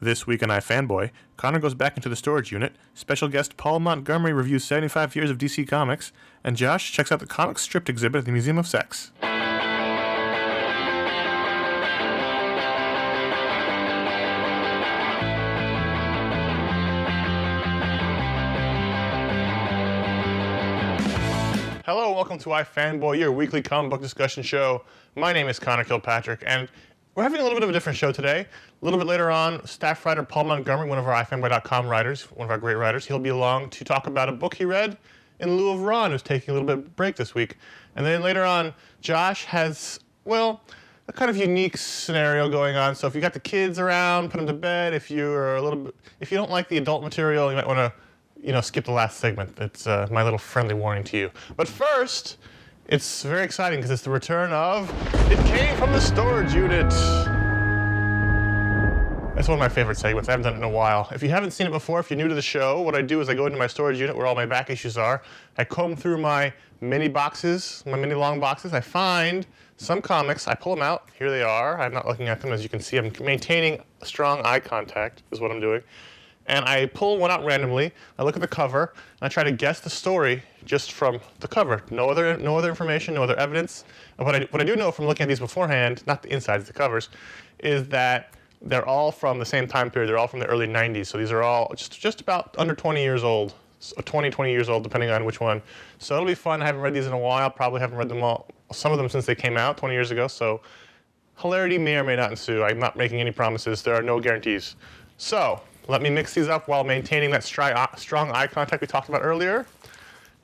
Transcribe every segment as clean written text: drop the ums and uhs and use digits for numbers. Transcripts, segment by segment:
This week on iFanboy, Connor goes back into the storage unit, special guest Paul Montgomery reviews 75 years of DC Comics, and Josh checks out the comic strip exhibit at the Museum of Sex. Hello, welcome to iFanboy, your weekly comic book discussion show. My name is Connor Kilpatrick, and we're having a little bit of a different show today. A little bit later on, staff writer Paul Montgomery, one of our iFanboy.com writers, one of our great writers, he'll be along to talk about a book he read in lieu of Ron, who's taking a little bit of a break this week. And then later on, Josh has, well, a kind of unique scenario going on. So if you got the kids around, put them to bed. If you don't like the adult material, you might want to, skip the last segment. It's my little friendly warning to you. But first, it's very exciting because it's the return of It Came from the Storage Unit. That's one of my favorite segments. I haven't done it in a while. If you haven't seen it before, if you're new to the show, what I do is I go into my storage unit where all my back issues are. I comb through my mini boxes, my mini long boxes. I find some comics. I pull them out. Here they are. I'm not looking at them. As you can see, I'm maintaining strong eye contact is what I'm doing. And I pull one out randomly. I look at the cover, and I try to guess the story just from the cover. No other information, no other evidence. And what I do know from looking at these beforehand, not the insides, the covers, is that they're all from the same time period. They're all from the early 90s. So these are all just about under 20 years old, 20 years old, depending on which one. So it'll be fun. I haven't read these in a while. Probably haven't read them all, some of them since they came out 20 years ago. So hilarity may or may not ensue. I'm not making any promises. There are no guarantees. So let me mix these up while maintaining that strong eye contact we talked about earlier.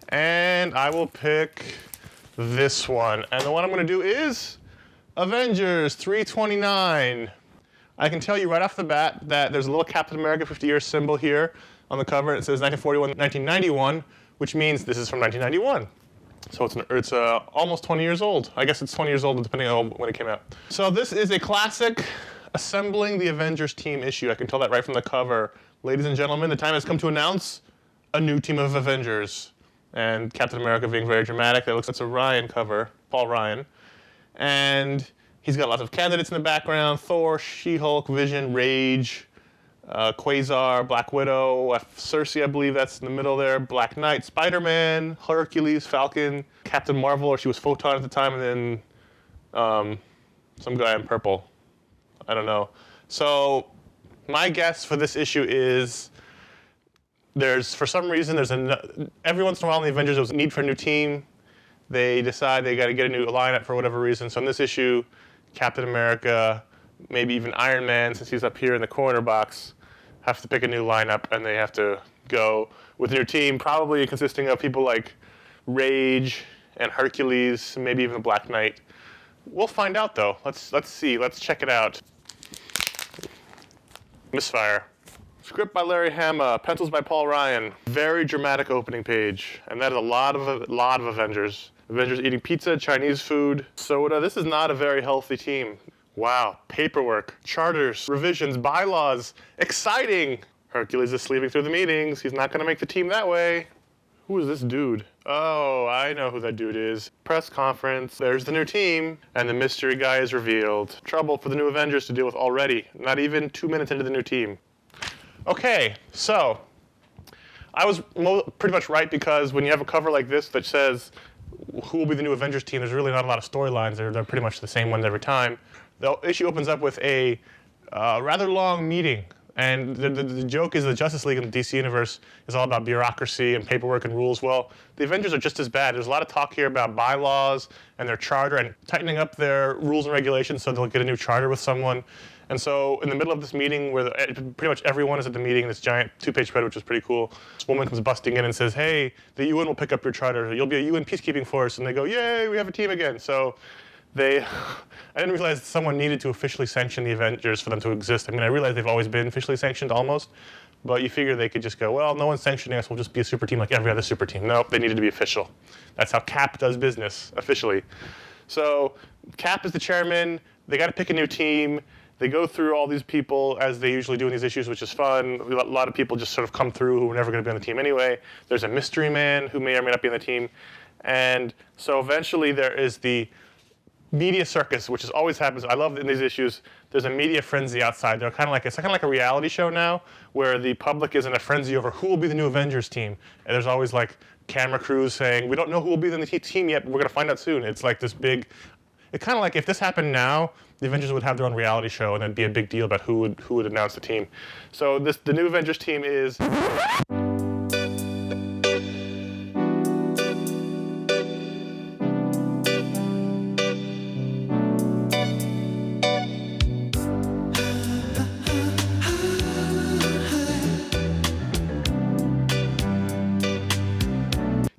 And I will pick this one. And the one I'm going to do is Avengers 329. I can tell you right off the bat that there's a little Captain America 50-year symbol here on the cover. It says 1941, 1991, which means this is from 1991. So it's almost 20 years old. I guess it's 20 years old depending on when it came out. So this is a classic Assembling the Avengers Team issue. I can tell that right from the cover. Ladies and gentlemen, the time has come to announce a new team of Avengers. And Captain America being very dramatic. It's a Ryan cover, Paul Ryan. And he's got lots of candidates in the background. Thor, She-Hulk, Vision, Rage, Quasar, Black Widow, Cersei, I believe that's in the middle there, Black Knight, Spider-Man, Hercules, Falcon, Captain Marvel, or she was Photon at the time, and then some guy in purple. I don't know. So my guess for this issue is for some reason, every once in a while in the Avengers, there was a need for a new team. They decide they got to get a new lineup for whatever reason. So in this issue, Captain America, maybe even Iron Man, since he's up here in the corner box, have to pick a new lineup, and they have to go with a new team, probably consisting of people like Rage and Hercules, maybe even the Black Knight. We'll find out, though. Let's see. Let's check it out. Misfire. Script by Larry Hama, pencils by Paul Ryan. Very dramatic opening page, and that is a lot of Avengers. Avengers eating pizza, Chinese food, soda. This is not a very healthy team. Wow. Paperwork, charters, revisions, bylaws. Exciting! Hercules is sleeping through the meetings. He's not going to make the team that way. Who is this dude? Oh, I know who that dude is. Press conference. There's the new team, and the mystery guy is revealed. Trouble for the new Avengers to deal with already. Not even 2 minutes into the new team. Okay, so I was pretty much right because when you have a cover like this that says who will be the new Avengers team, there's really not a lot of storylines. They're pretty much the same ones every time. The issue opens up with a rather long meeting. And the joke is the Justice League in the DC universe is all about bureaucracy and paperwork and rules. Well, the Avengers are just as bad. There's a lot of talk here about bylaws and their charter and tightening up their rules and regulations so they'll get a new charter with someone. And so in the middle of this meeting where pretty much everyone is at the meeting, this giant two-page spread, which is pretty cool, this woman comes busting in and says, hey, the UN will pick up your charter. You'll be a UN peacekeeping force. And they go, yay, we have a team again. So I didn't realize someone needed to officially sanction the Avengers for them to exist. I mean, I realize they've always been officially sanctioned almost, but you figure they could just go, well, no one's sanctioning us, we'll just be a super team like every other super team. Nope, they needed to be official. That's how Cap does business, officially. So Cap is the chairman, they got to pick a new team, they go through all these people as they usually do in these issues, which is fun. A lot of people just sort of come through who were never going to be on the team anyway. There's a mystery man who may or may not be on the team. And so eventually there is the media circus, which always happens. I love in these issues, there's a media frenzy outside. They're kind of like it's kind of like a reality show now, where the public is in a frenzy over who will be the new Avengers team, and there's always like camera crews saying, we don't know who will be in the team yet, but we're going to find out soon. It's like this big, it's kind of like if this happened now, the Avengers would have their own reality show and there'd be a big deal about who would announce the team. So the new Avengers team is...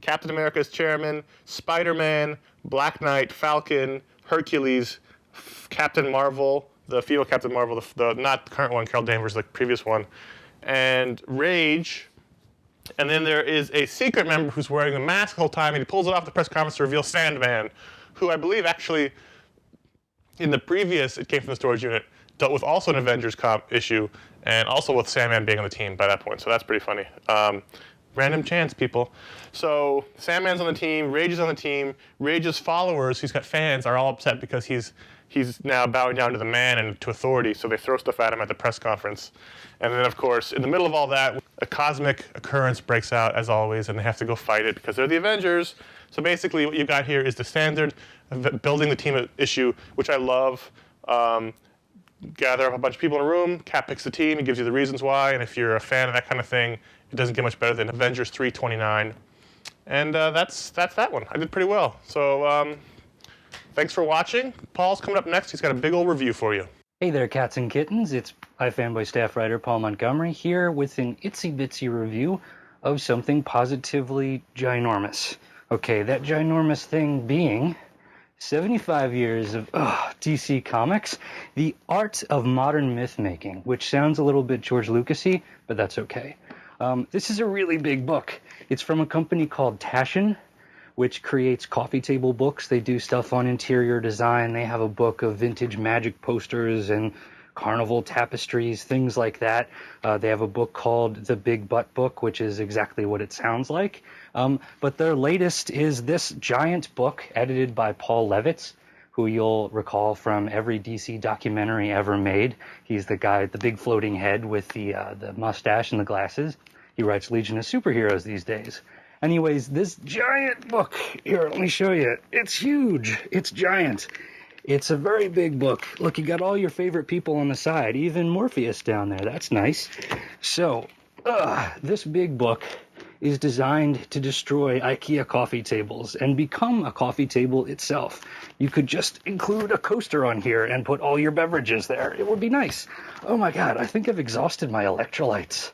Captain America is chairman, Spider-Man, Black Knight, Falcon, Hercules, Captain Marvel, the female Captain Marvel, the not the current one, Carol Danvers, the previous one, and Rage. And then there is a secret member who's wearing the mask the whole time, and he pulls it off the press conference to reveal Sandman, who I believe actually, in the previous, it came from the storage unit, dealt with also an Avengers issue, and also with Sandman being on the team by that point, so that's pretty funny. Random chance, people. So Sandman's on the team, Rage is on the team. Rage's followers, who's got fans, are all upset because he's now bowing down to the man and to authority, so they throw stuff at him at the press conference. And then, of course, in the middle of all that, a cosmic occurrence breaks out, as always, and they have to go fight it because they're the Avengers. So basically what you got here is the standard building the team issue, which I love. Gather up a bunch of people in a room, Cap picks the team, he gives you the reasons why, and if you're a fan of that kind of thing, it doesn't get much better than Avengers 329. And that's that one. I did pretty well. So thanks for watching. Paul's coming up next. He's got a big old review for you. Hey there, cats and kittens. It's iFanboy staff writer Paul Montgomery here with an itsy-bitsy review of something positively ginormous. Okay, that ginormous thing being 75 years of DC Comics, the art of modern myth-making, which sounds a little bit George Lucas-y, but that's okay. This is a really big book. It's from a company called Taschen, which creates coffee table books. They do stuff on interior design. They have a book of vintage magic posters and carnival tapestries, things like that. They have a book called The Big Butt Book, which is exactly what it sounds like. But their latest is this giant book edited by Paul Levitz, who you'll recall from every DC documentary ever made. He's the guy, the big floating head with the mustache and the glasses. He writes Legion of Superheroes these days. Anyways, this giant book, here, let me show you. It's huge. It's giant. It's a very big book. Look, you got all your favorite people on the side, even Morpheus down there. That's nice. So, this big book is designed to destroy IKEA coffee tables and become a coffee table itself. You could just include a coaster on here and put all your beverages there. It would be nice. Oh my God, I think I've exhausted my electrolytes.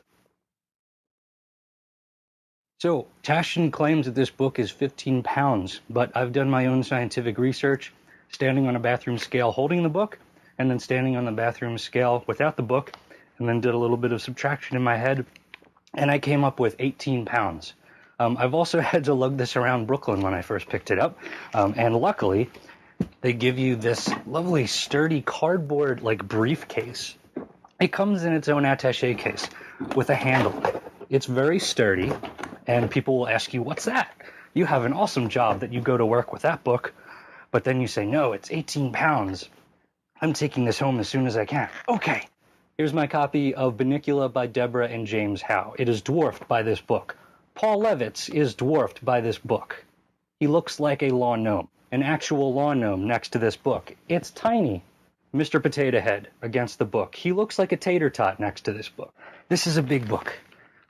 So, Taschen claims that this book is 15 pounds, but I've done my own scientific research, standing on a bathroom scale holding the book, and then standing on the bathroom scale without the book, and then did a little bit of subtraction in my head, and I came up with 18 pounds. I've also had to lug this around Brooklyn when I first picked it up, and luckily, they give you this lovely sturdy cardboard like briefcase. It comes in its own attaché case with a handle. It's very sturdy, and people will ask you, what's that? You have an awesome job that you go to work with that book, but then you say, no, it's 18 pounds. I'm taking this home as soon as I can. Okay. Here's my copy of Bunnicula by Deborah and James Howe. It is dwarfed by this book. Paul Levitz is dwarfed by this book. He looks like a lawn gnome, an actual lawn gnome next to this book. It's tiny. Mr. Potato Head against the book. He looks like a tater tot next to this book. This is a big book.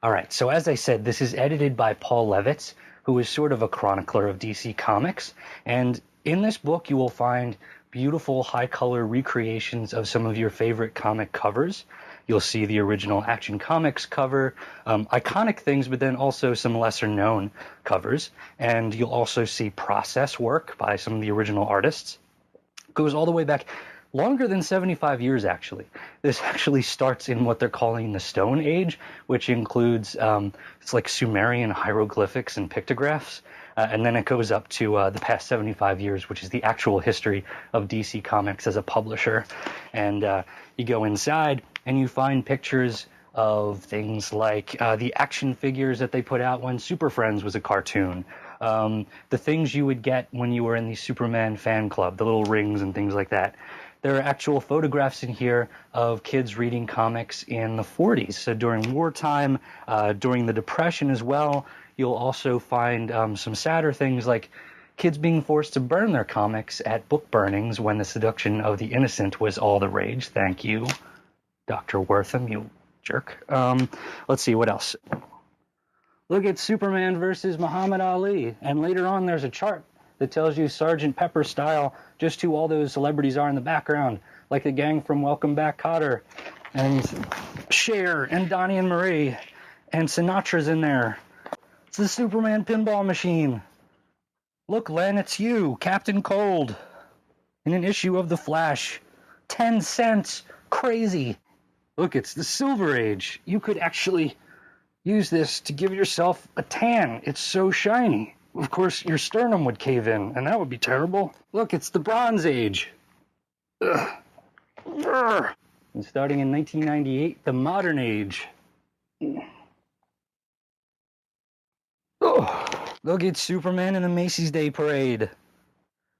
All right, so as I said, this is edited by Paul Levitz, who is sort of a chronicler of DC Comics. And in this book, you will find beautiful high-color recreations of some of your favorite comic covers. You'll see the original Action Comics cover, iconic things, but then also some lesser-known covers. And you'll also see process work by some of the original artists. It goes all the way back, longer than 75 years, actually. This actually starts in what they're calling the Stone Age, which includes, it's like Sumerian hieroglyphics and pictographs. And then it goes up to the past 75 years, which is the actual history of DC Comics as a publisher. And you go inside and you find pictures of things like the action figures that they put out when Super Friends was a cartoon. The things you would get when you were in the Superman fan club, the little rings and things like that. there are actual photographs in here of kids reading comics in the 40s. So during wartime, during the Depression as well. You'll also find some sadder things like kids being forced to burn their comics at book burnings when The Seduction of the Innocent was all the rage. Thank you, Dr. Wortham, you jerk. Let's see, what else? Look at Superman versus Muhammad Ali. And later on, there's a chart that tells you Sergeant Pepper style just who all those celebrities are in the background, like the gang from Welcome Back, Kotter, and Cher, and Donnie and Marie, and Sinatra's in there. It's the Superman pinball machine. Look, Len, it's you, Captain Cold, in an issue of The Flash. 10 cents. Crazy. Look, it's the Silver Age. You could actually use this to give yourself a tan. It's so shiny. Of course, your sternum would cave in, and that would be terrible. Look, it's the Bronze Age. Ugh. And starting in 1998, the Modern Age. Oh, look, it's Superman in the Macy's Day Parade.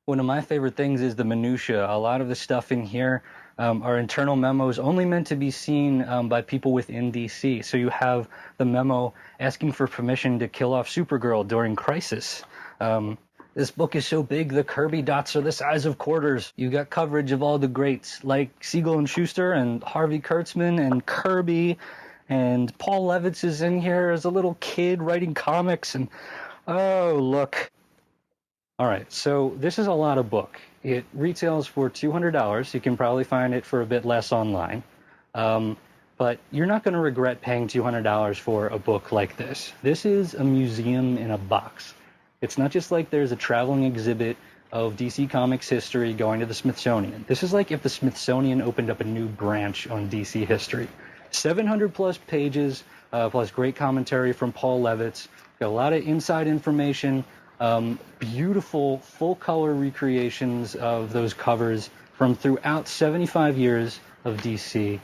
One of my favorite things is the minutia. A lot of the stuff in here are internal memos only meant to be seen by people within DC. So you have the memo asking for permission to kill off Supergirl during Crisis. This book is so big, the Kirby dots are the size of quarters. You got coverage of all the greats like Siegel and Schuster and Harvey Kurtzman and Kirby. And Paul Levitz is in here as a little kid writing comics. And oh, look. All right, so this is a lot of book. It retails for $200. You can probably find it for a bit less online. But you're not going to regret paying $200 for a book like this. This is a museum in a box. It's not just like there's a traveling exhibit of DC Comics history going to the Smithsonian. This is like if the Smithsonian opened up a new branch on DC history. 700 plus pages, plus great commentary from Paul Levitz. Got a lot of inside information. Beautiful full-color recreations of those covers from throughout 75 years of DC.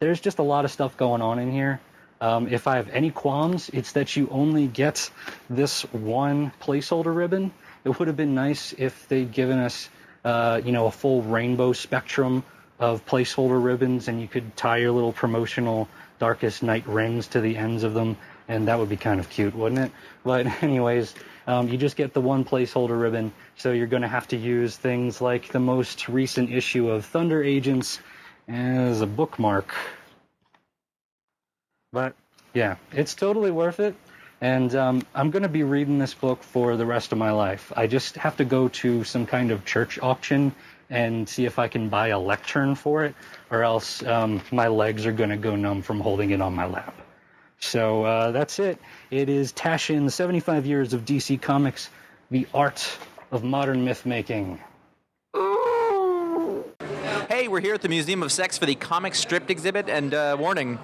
There's just a lot of stuff going on in here. If I have any qualms, it's that you only get this one placeholder ribbon. It would have been nice if they'd given us, a full rainbow spectrum of placeholder ribbons, and you could tie your little promotional Darkest Night rings to the ends of them. And that would be kind of cute, wouldn't it? But anyways, you just get the one placeholder ribbon, so you're going to have to use things like the most recent issue of Thunder Agents as a bookmark. But yeah, it's totally worth it. And I'm going to be reading this book for the rest of my life. I just have to go to some kind of church auction and see if I can buy a lectern for it, or else my legs are going to go numb from holding it on my lap. So that's it. It is Taschin, 75 Years of DC Comics, The Art of Modern Myth-Making. Hey, we're here at the Museum of Sex for the comic stripped exhibit, and warning,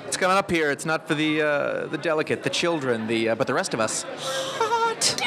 it's coming up here. It's not for the delicate, the children, but the rest of us. Hot!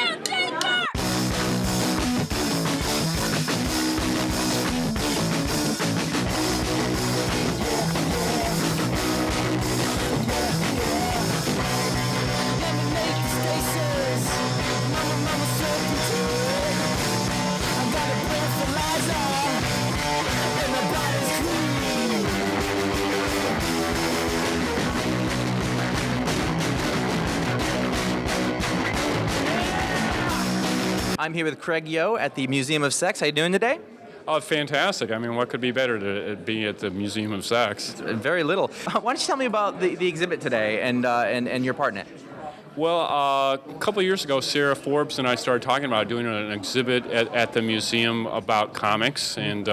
I'm here with Craig Yo at the Museum of Sex. How you doing today? Oh, fantastic. I mean, what could be better to be at the Museum of Sex? Very little. Why don't you tell me about the exhibit today and your part in it? Well, a couple of years ago, Sarah Forbes and I started talking about doing an exhibit at the museum about comics, and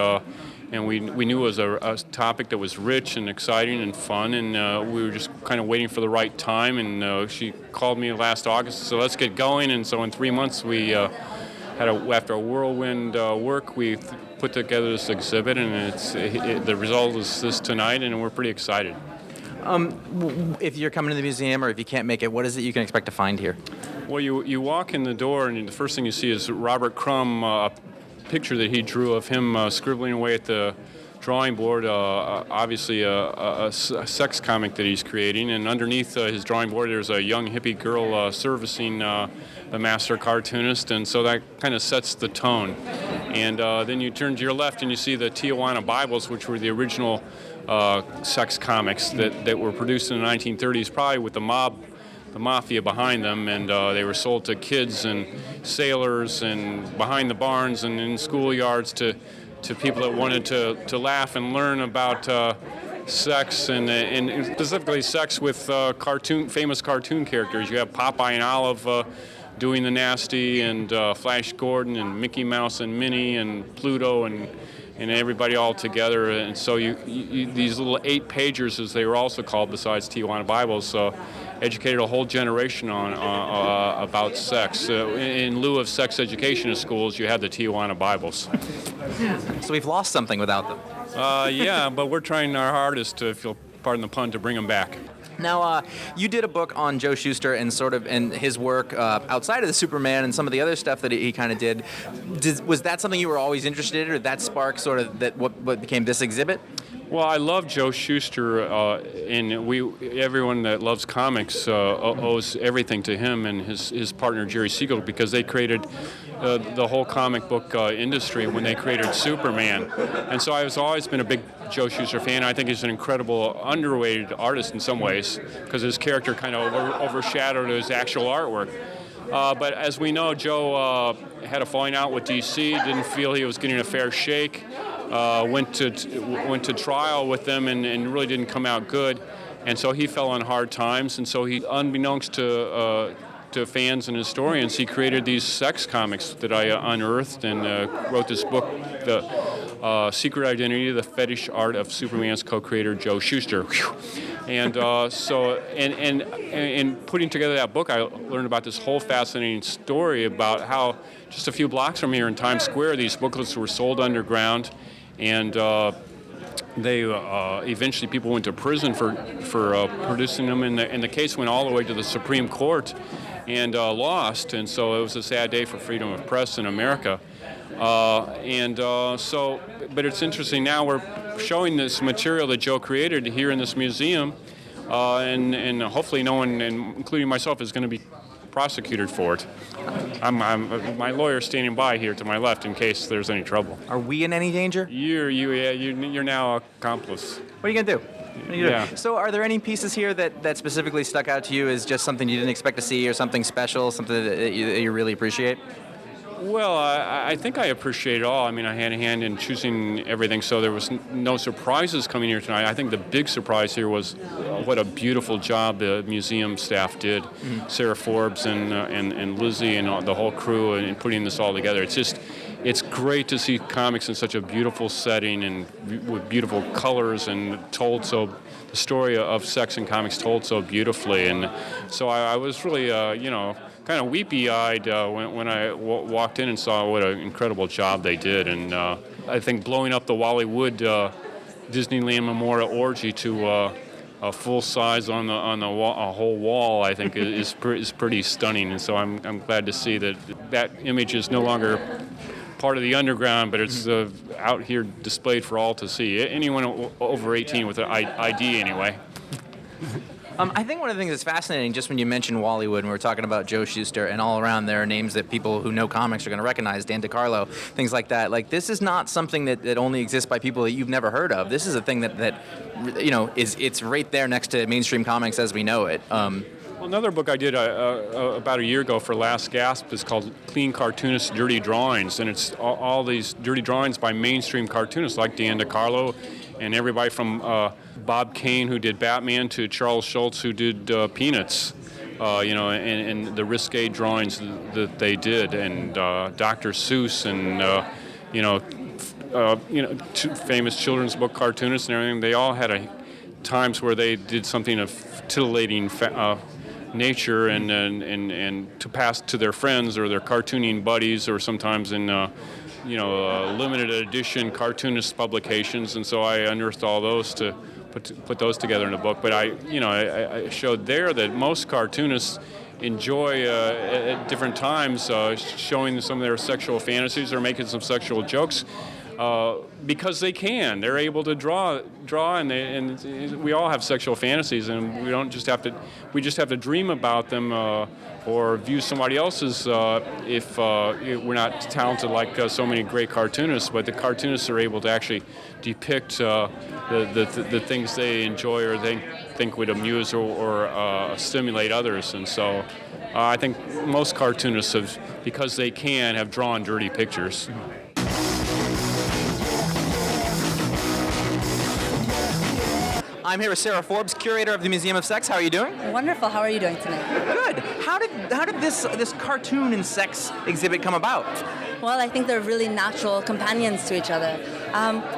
we knew it was a topic that was rich and exciting and fun, and we were just kind of waiting for the right time, and she called me last August, so let's get going, and so in 3 months we after a whirlwind work, we put together this exhibit, and the result is this tonight, and we're pretty excited. If you're coming to the museum, or if you can't make it, what is it you can expect to find here? Well, you walk in the door, and the first thing you see is Robert Crumb, a picture that he drew of him scribbling away at the drawing board, obviously a sex comic that he's creating, and underneath his drawing board there's a young hippie girl servicing the master cartoonist, and so that kind of sets the tone. And then you turn to your left and you see the Tijuana Bibles, which were the original sex comics that were produced in the 1930s, probably with the mafia behind them, and they were sold to kids and sailors and behind the barns and in schoolyards to people that wanted to laugh and learn about sex and specifically sex with famous cartoon characters. You have Popeye and Olive doing the nasty, and Flash Gordon and Mickey Mouse and Minnie and Pluto and everybody all together. And so you these little 8-pagers, as they were also called, besides Tijuana Bibles, educated a whole generation on about sex. In lieu of sex education in schools, you had the Tijuana Bibles. So we've lost something without them. Yeah, but we're trying our hardest to, if you'll pardon the pun, to bring them back. Now, you did a book on Joe Shuster and his work outside of the Superman and some of the other stuff that he kind of did. Was that something you were always interested in, or that spark sort of what became this exhibit? Well, I love Joe Shuster, and everyone that loves comics owes everything to him and his partner Jerry Siegel, because they created the whole comic book industry when they created Superman. And so I've always been a big Joe Shuster fan. I think he's an incredible, underrated artist in some ways, because his character kind of overshadowed his actual artwork. But as we know, Joe had a falling out with DC, didn't feel he was getting a fair shake. Went to trial with them and really didn't come out good, and so he fell on hard times. And so he, unbeknownst to fans and historians, he created these sex comics that I unearthed and wrote this book, The Secret Identity, The Fetish Art of Superman's co-creator Joe Shuster. And in putting together that book, I learned about this whole fascinating story about how just a few blocks from here in Times Square, these booklets were sold underground, and they eventually people went to prison for producing them, and the case went all the way to the Supreme Court and lost. And so it was a sad day for freedom of press in America. But it's interesting, now we're showing this material that Joe created here in this museum, and hopefully no one, including myself, is going to be prosecuted for it. My lawyer's standing by here to my left in case there's any trouble. Are we in any danger? You're now an accomplice. What are you going to do? Yeah. So are there any pieces here that specifically stuck out to you as just something you didn't expect to see, or something special, something that you really appreciate? Well, I think I appreciate it all. I mean, I had a hand in choosing everything, so there was no surprises coming here tonight. I think the big surprise here was what a beautiful job the museum staff did. Mm-hmm. Sarah Forbes and Lizzie and the whole crew and putting this all together. It's great to see comics in such a beautiful setting and with beautiful colors and told so. The story of sex in comics told so beautifully, and so I was really, kind of weepy-eyed when I walked in and saw what an incredible job they did. And I think blowing up the Wally Wood Disneyland Memorial Orgy to a full size on the wall, a whole wall, I think is pretty stunning. And so I'm glad to see that image is no longer part of the underground, but it's out here displayed for all to see. Anyone over 18 with an ID, anyway. I think one of the things that's fascinating, just when you mentioned Wallywood, and we were talking about Joe Shuster, and all around there are names that people who know comics are going to recognize, Dan DeCarlo, things like that. Like, this is not something that only exists by people that you've never heard of. This is a thing that it's right there next to mainstream comics as we know it. Well, another book I did about a year ago for Last Gasp is called Clean Cartoonist Dirty Drawings, and it's all these dirty drawings by mainstream cartoonists like Dan DeCarlo and everybody from Bob Kane, who did Batman, to Charles Schultz, who did Peanuts, and the risque drawings that they did, and Dr. Seuss, and two famous children's book cartoonists and everything. They all had times where they did something of titillating nature and to pass to their friends or their cartooning buddies, or sometimes in limited edition cartoonist publications. And so I unearthed all those to put those together in a book. But I showed there that most cartoonists enjoy at different times showing some of their sexual fantasies or making some sexual jokes. because they can. They're able to draw, and we all have sexual fantasies, and we just have to dream about them or view somebody else's if we're not talented like so many great cartoonists. But the cartoonists are able to actually depict the things they enjoy or they think would amuse or stimulate others, and so. I think most cartoonists because they can, have drawn dirty pictures. I'm here with Sarah Forbes, curator of the Museum of Sex. How are you doing? Wonderful. How are you doing tonight? Good. How did this cartoon and sex exhibit come about? Well, I think they're really natural companions to each other.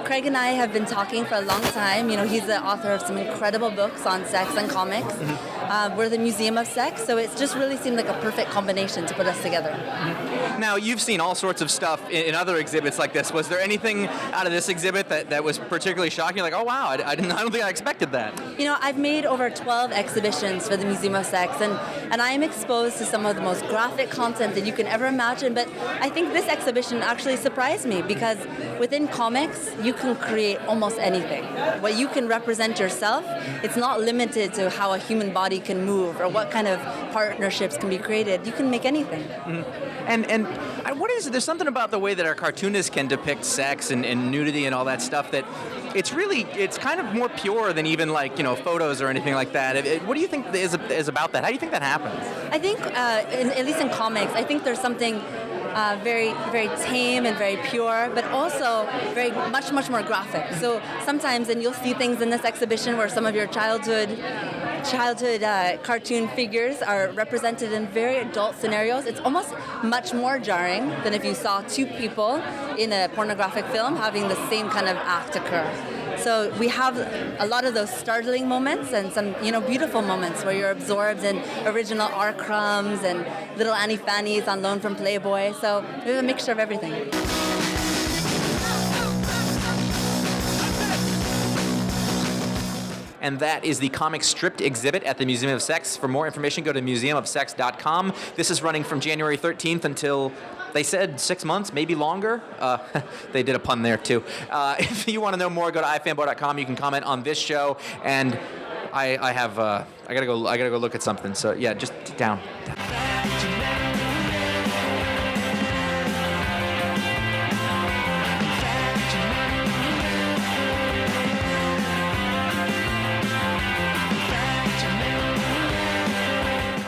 Craig and I have been talking for a long time. You know, he's the author of some incredible books on sex and comics. We're the Museum of Sex, so it just really seemed like a perfect combination to put us together. Now, you've seen all sorts of stuff in other exhibits like this. Was there anything out of this exhibit that was particularly shocking? Like, oh wow, I don't think I expected that. You know, I've made over 12 exhibitions for the Museum of Sex, and I am exposed to some of the most graphic content that you can ever imagine, but I think this exhibition actually surprised me because within comics, you can create almost anything. What you can represent yourself, it's not limited to how a human body can move or what kind of partnerships can be created. You can make anything. And what is it? There's something about the way that our cartoonists can depict sex and nudity and all that stuff that it's kind of more pure than even like, you know, photos or anything like that. What do you think is about that? How do you think that happens? I think, at least in comics, I think there's something very, very tame and very pure, but also very much more graphic. So sometimes, and you'll see things in this exhibition where some of your childhood cartoon figures are represented in very adult scenarios. It's almost much more jarring than if you saw two people in a pornographic film having the same kind of act occur. So we have a lot of those startling moments and some, you know, beautiful moments where you're absorbed in original R. Crumbs and little Annie Fannies on loan from Playboy. So we have a mixture of everything. And that is the comic stripped exhibit at the Museum of Sex. For more information, go to museumofsex.com. This is running from January 13th until, they said 6 months, maybe longer. They did a pun there too. If you want to know more, go to ifanboy.com. You can comment on this show. And I gotta go look at something. So yeah, just down.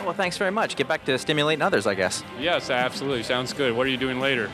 Well, thanks very much. Get back to stimulating others, I guess. Yes, absolutely. Sounds good. What are you doing later?